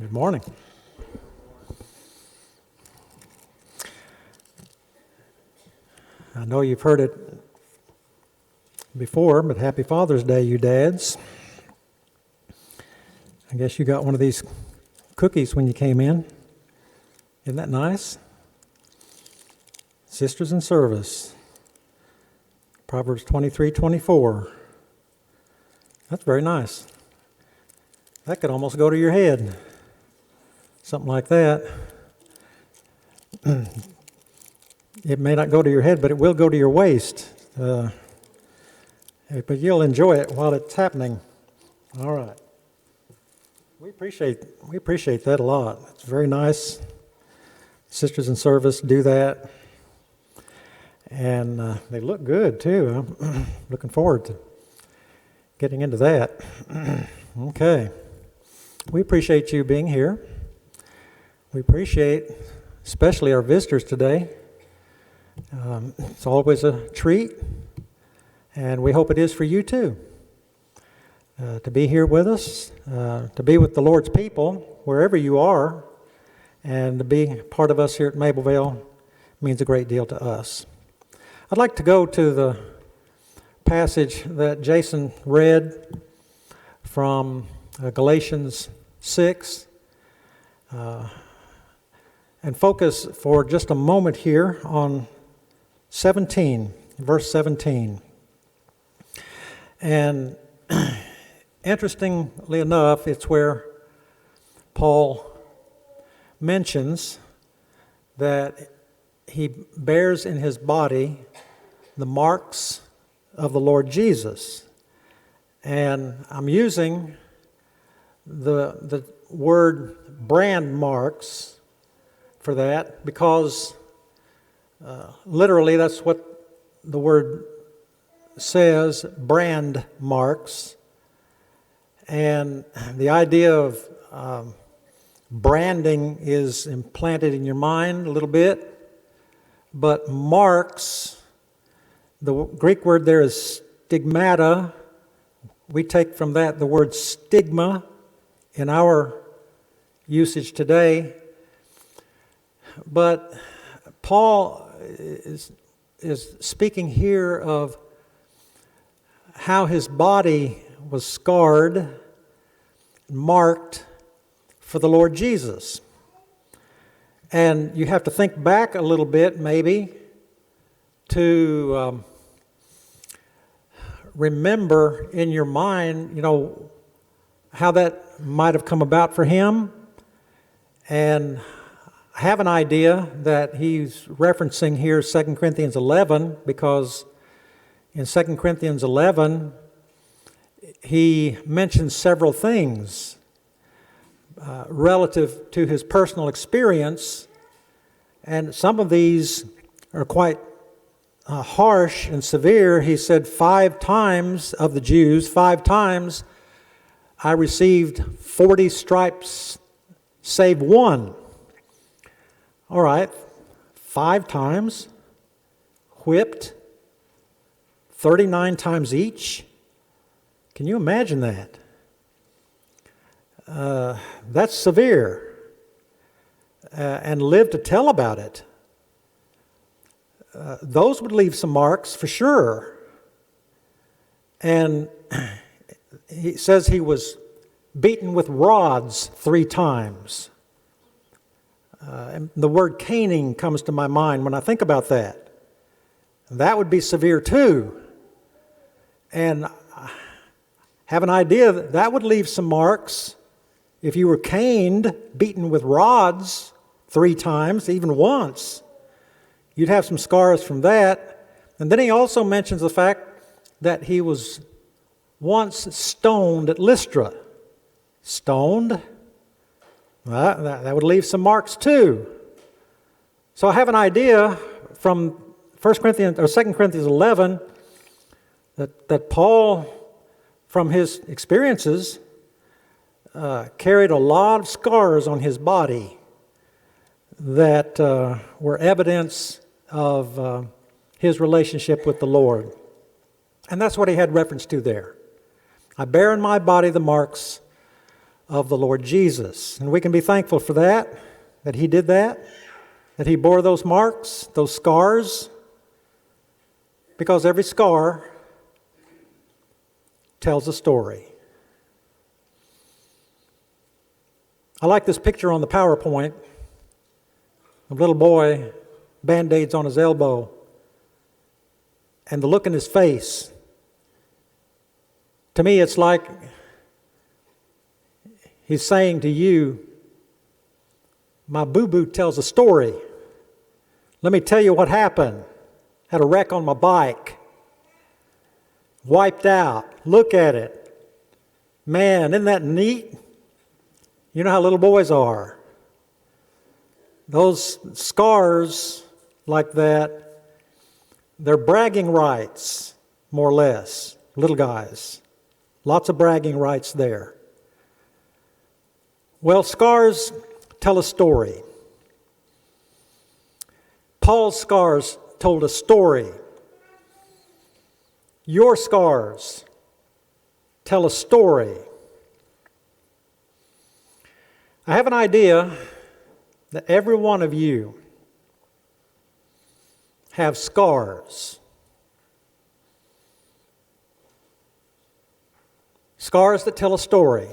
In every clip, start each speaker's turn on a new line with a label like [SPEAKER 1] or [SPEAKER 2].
[SPEAKER 1] Good morning. I know you've heard it before, but happy Father's Day, you dads. I guess you got one of these cookies when you came in. Isn't that nice? Sisters in service. Proverbs 23:24. That's very nice. That could almost go to your head. Something like that. It may not go to your head, but it will go to your waist. But you'll enjoy it while it's happening. All right. We appreciate that a lot. It's very nice. Sisters in service do that. And they look good, too. I'm looking forward to getting into that. Okay. We appreciate you being here. We appreciate especially our visitors today. It's always a treat, and we hope it is for you too. To be here with us, to be with the Lord's people, wherever you are, and to be part of us here at Mablevale means a great deal to us. I'd like to go to the passage that Jason read from Galatians 6, and focus for just a moment here on 17, verse 17. And interestingly enough, it's where Paul mentions that he bears in his body the marks of the Lord Jesus. And I'm using the word brand marks for that because literally that's what the word says, brand marks. And the idea of branding is implanted in your mind a little bit, but marks, the Greek word there is stigmata. We take from that the word stigma in our usage today. But Paul is speaking here of how his body was scarred, marked for the Lord Jesus. And you have to think back a little bit, maybe, to remember in your mind, how that might have come about for him. And I have an idea that he's referencing here 2 Corinthians 11, because in 2 Corinthians 11, he mentions several things relative to his personal experience, and some of these are quite harsh and severe. He said 5 times of the Jews, 5 times I received 40 stripes save one. All right, 5 times, whipped, 39 times each. Can you imagine that? That's severe. And live to tell about it. Those would leave some marks for sure. And he says he was beaten with rods 3 times. And the word caning comes to my mind when I think about that. That would be severe too. And I have an idea that would leave some marks. If you were caned, beaten with rods 3 times, even once, you'd have some scars from that. And then he also mentions the fact that he was once stoned at Lystra. Stoned? Well, that would leave some marks too. So I have an idea from 2 Corinthians 11 that Paul, from his experiences, carried a lot of scars on his body that were evidence of his relationship with the Lord. And that's what he had reference to there. I bear in my body the marks of the Lord Jesus. And we can be thankful for that He did that He bore those marks, those scars, because every scar tells a story. I like this picture on the PowerPoint. A little boy, Band-Aids on his elbow, and the look in his face. To me, it's like he's saying to you, my boo-boo tells a story. Let me tell you what happened. Had a wreck on my bike. Wiped out. Look at it. Man, isn't that neat? You know how little boys are. Those scars like that, they're bragging rights, more or less. Little guys. Lots of bragging rights there. Well, scars tell a story. Paul's scars told a story. Your scars tell a story. I have an idea that every one of you have scars. Scars that tell a story.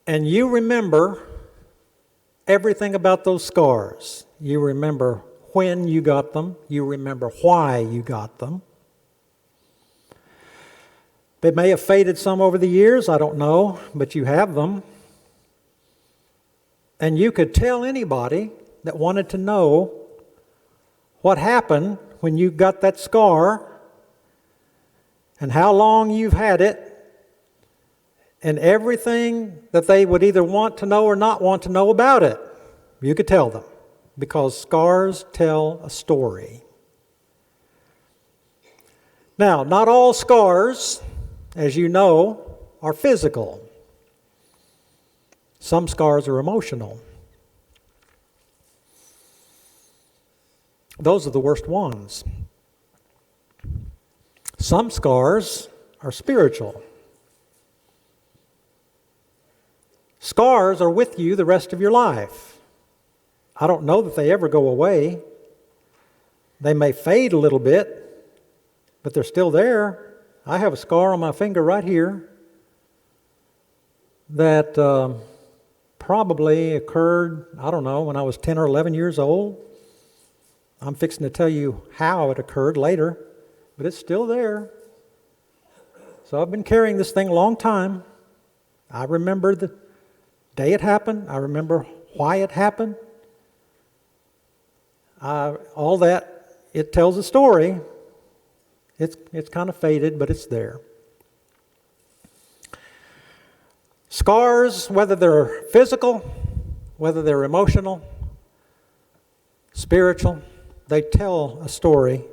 [SPEAKER 1] And you remember everything about those scars. You remember when you got them. You remember why you got them. They may have faded some over the years, I don't know, but you have them. And you could tell anybody that wanted to know what happened when you got that scar and how long you've had it and everything that they would either want to know or not want to know about it. You could tell them because scars tell a story. Now, not all scars, as you know, are physical. Some scars are emotional. Those are the worst ones. Some scars are spiritual. Scars are with you the rest of your life. I don't know that they ever go away. They may fade a little bit, but they're still there. I have a scar on my finger right here that probably occurred, I don't know, when I was 10 or 11 years old. I'm fixing to tell you how it occurred later, but it's still there. So I've been carrying this thing a long time. I remember the day it happened. I remember why it happened. All that, it tells a story. It's kind of faded, but it's there. Scars, whether they're physical, whether they're emotional, spiritual, they tell a story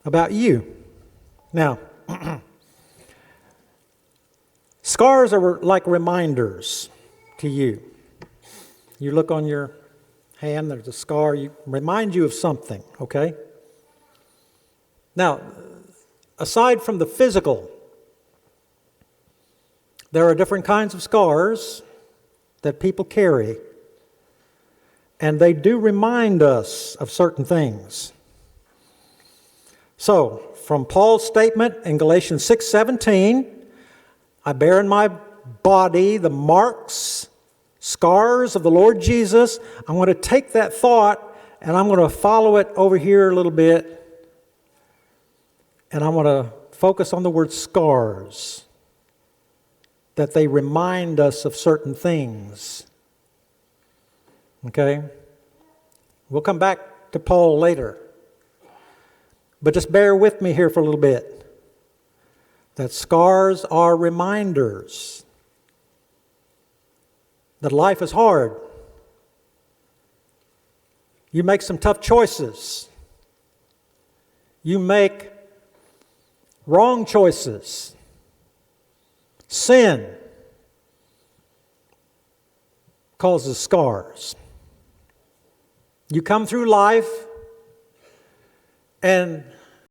[SPEAKER 1] about you. Now, scars are like reminders to you. You look on your hand, there's a scar, remind you of something, okay? Now, aside from the physical, there are different kinds of scars that people carry, and they do remind us of certain things. So, from Paul's statement in Galatians 6:17, I bear in my body the marks, scars of the Lord Jesus. I'm going to take that thought and I'm going to follow it over here a little bit, and I'm going to focus on the word scars, that they remind us of certain things. Okay? We'll come back to Paul later. But just bear with me here for a little bit. That scars are reminders that life is hard. You make some tough choices. You make wrong choices. Sin causes scars. You come through life and